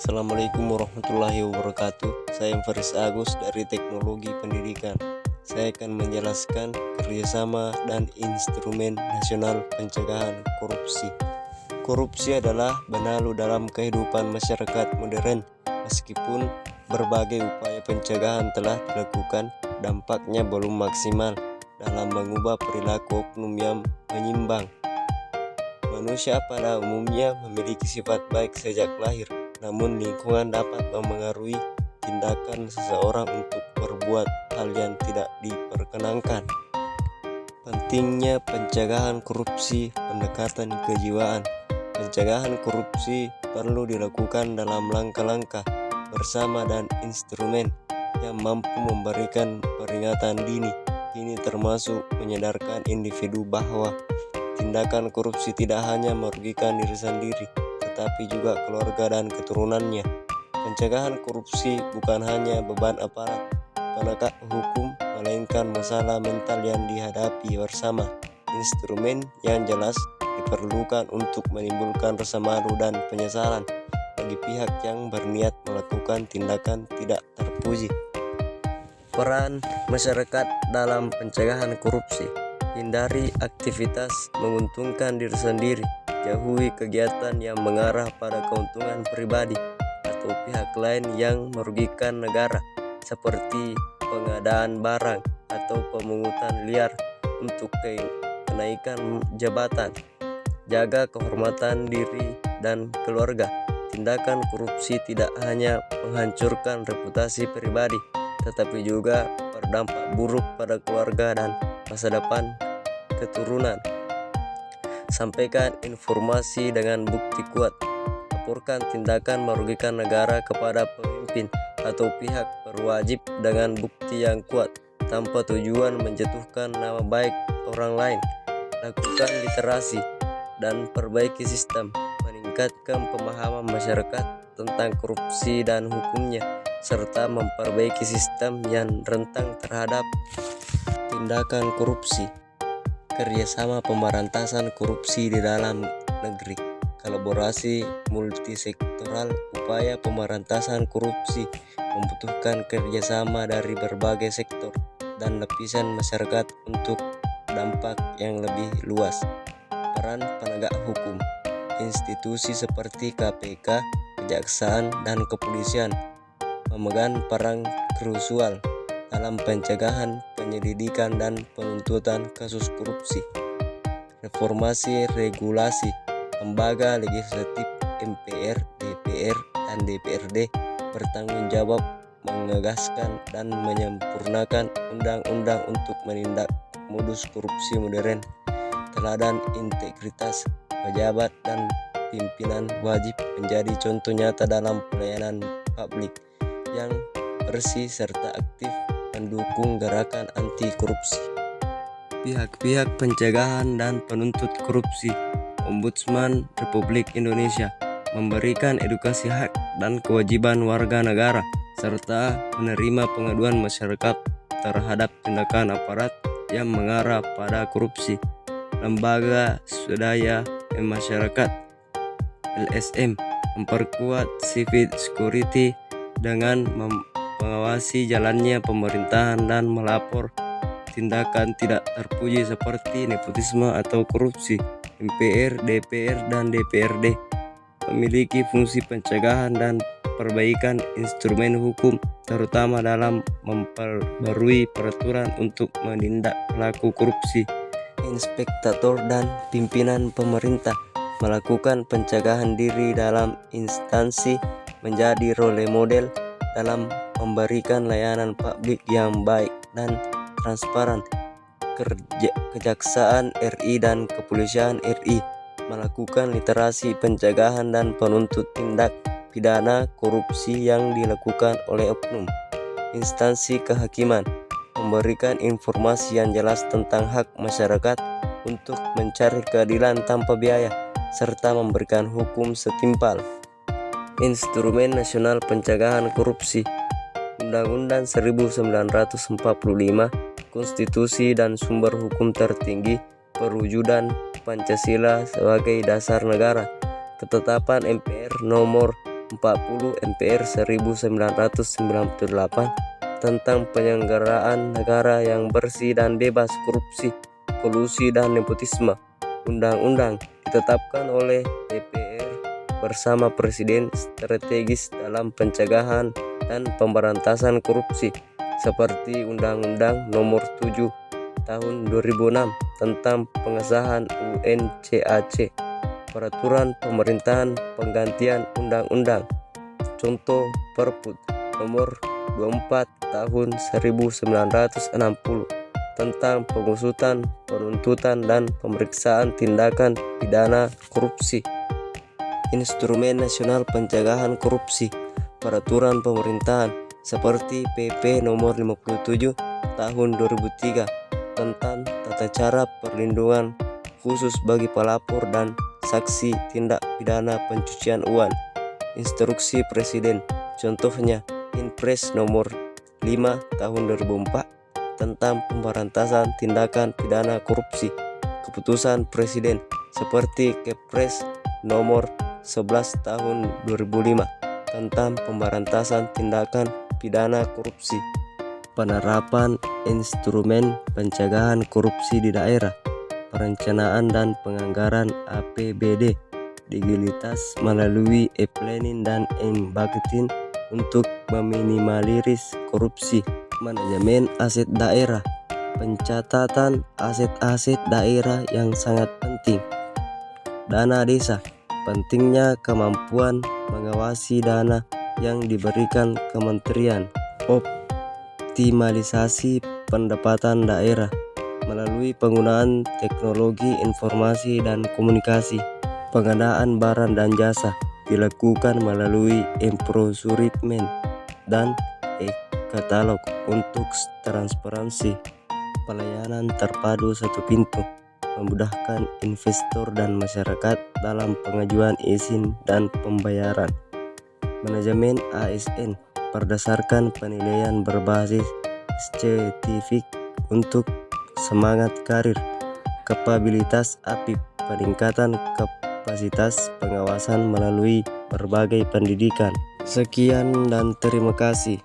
Assalamualaikum warahmatullahi wabarakatuh. Saya Faris Agus dari Teknologi Pendidikan. Saya akan menjelaskan kerjasama dan instrumen nasional pencegahan korupsi. Korupsi adalah benalu dalam kehidupan masyarakat modern. Meskipun berbagai upaya pencegahan telah dilakukan, dampaknya belum maksimal dalam mengubah perilaku oknum yang menyimpang. Manusia pada umumnya memiliki sifat baik sejak lahir, namun lingkungan dapat memengaruhi tindakan seseorang untuk berbuat hal yang tidak diperkenankan. Pentingnya pencegahan korupsi. Pendekatan kejiwaan. Pencegahan korupsi perlu dilakukan dalam langkah-langkah bersama dan instrumen yang mampu memberikan peringatan dini. Ini termasuk menyadarkan individu bahwa tindakan korupsi tidak hanya merugikan diri sendiri, tetapi juga keluarga dan keturunannya. Pencegahan korupsi bukan hanya beban aparat penegak hukum, melainkan masalah mental yang dihadapi bersama. Instrumen yang jelas diperlukan untuk menimbulkan rasa malu dan penyesalan bagi pihak yang berniat melakukan tindakan tidak terpuji. Peran masyarakat dalam pencegahan korupsi. Hindari aktivitas menguntungkan diri sendiri. Jauhi kegiatan yang mengarah pada keuntungan pribadi atau pihak lain yang merugikan negara, seperti pengadaan barang atau pemungutan liar untuk kenaikan jabatan. Jaga kehormatan diri dan keluarga. Tindakan korupsi tidak hanya menghancurkan reputasi pribadi, tetapi juga berdampak buruk pada keluarga dan masa depan keturunan. Sampaikan informasi dengan bukti kuat. Laporkan tindakan merugikan negara kepada pemimpin atau pihak berwajib dengan bukti yang kuat, tanpa tujuan menjatuhkan nama baik orang lain. Lakukan literasi dan perbaiki sistem. Meningkatkan pemahaman masyarakat tentang korupsi dan hukumnya, serta memperbaiki sistem yang rentan terhadap tindakan korupsi. Kerjasama pemberantasan korupsi di dalam negeri. Kolaborasi multisektoral. Upaya pemberantasan korupsi membutuhkan kerjasama dari berbagai sektor dan lapisan masyarakat untuk dampak yang lebih luas. Peran penegak hukum. Institusi seperti KPK, Kejaksaan, dan Kepolisian memegang peran krusial dalam pencegahan, penyelidikan, dan penuntutan kasus korupsi. Reformasi regulasi. Lembaga legislatif MPR, DPR, dan DPRD bertanggung jawab mengegaskan dan menyempurnakan undang-undang untuk menindak modus korupsi modern. Teladan integritas. Pejabat dan pimpinan wajib menjadi contoh nyata dalam pelayanan publik yang bersih serta aktif mendukung gerakan anti korupsi. Pihak-pihak pencegahan dan penuntut korupsi. Ombudsman Republik Indonesia memberikan edukasi hak dan kewajiban warga negara serta menerima pengaduan masyarakat terhadap tindakan aparat yang mengarah pada korupsi. Lembaga Swadaya Masyarakat LSM memperkuat civil security dengan mengawasi jalannya pemerintahan dan melapor tindakan tidak terpuji seperti nepotisme atau korupsi. MPR, DPR, dan DPRD memiliki fungsi pencegahan dan perbaikan instrumen hukum, terutama dalam memperbarui peraturan untuk menindak pelaku korupsi. Inspektor dan pimpinan pemerintah melakukan pencegahan diri dalam instansi, menjadi role model dalam memberikan layanan publik yang baik dan transparan. Kejaksaan RI dan Kepolisian RI melakukan literasi pencegahan dan penuntut tindak pidana korupsi yang dilakukan oleh oknum. Instansi kehakiman memberikan informasi yang jelas tentang hak masyarakat untuk mencari keadilan tanpa biaya, serta memberikan hukum setimpal. Instrumen nasional pencegahan korupsi. Undang-Undang 1945, Konstitusi dan sumber hukum tertinggi, perwujudan Pancasila sebagai dasar negara, ketetapan MPR nomor 40 MPR 1998 tentang penyelenggaraan negara yang bersih dan bebas korupsi, kolusi, dan nepotisme. Undang-undang ditetapkan oleh DPR bersama Presiden strategis dalam pencegahan dan pemberantasan korupsi, seperti Undang-Undang Nomor 7 Tahun 2006 tentang pengesahan UNCAC, Peraturan Pemerintahan Penggantian Undang-Undang, contoh Perpud Nomor 24 Tahun 1960 tentang pengusutan, penuntutan, dan pemeriksaan tindakan pidana korupsi. Instrumen Nasional Pencegahan Korupsi, Peraturan Pemerintahan seperti PP Nomor 57 Tahun 2003 tentang tata cara perlindungan khusus bagi pelapor dan saksi tindak pidana pencucian uang. Instruksi Presiden, contohnya Inpres Nomor 5 Tahun 2004 tentang pemberantasan tindakan pidana korupsi. Keputusan Presiden seperti Kepres Nomor 11 Tahun 2005 tentang pemberantasan tindakan pidana korupsi. Penerapan instrumen pencegahan korupsi di daerah, perencanaan dan penganggaran APBD, digitalitas melalui e-planning dan e-budgeting untuk meminimalisir korupsi. Manajemen aset daerah, pencatatan aset-aset daerah yang sangat penting. Dana desa, pentingnya kemampuan mengawasi dana yang diberikan kementerian. Optimalisasi pendapatan daerah melalui penggunaan teknologi informasi dan komunikasi. Pengadaan barang dan jasa dilakukan melalui e-procurement dan e-katalog untuk transparansi. Pelayanan terpadu satu pintu memudahkan investor dan masyarakat dalam pengajuan izin dan pembayaran. Manajemen ASN berdasarkan penilaian berbasis sertifik untuk semangat karir, kapabilitas APIP, peningkatan kapasitas pengawasan melalui berbagai pendidikan. Sekian dan terima kasih.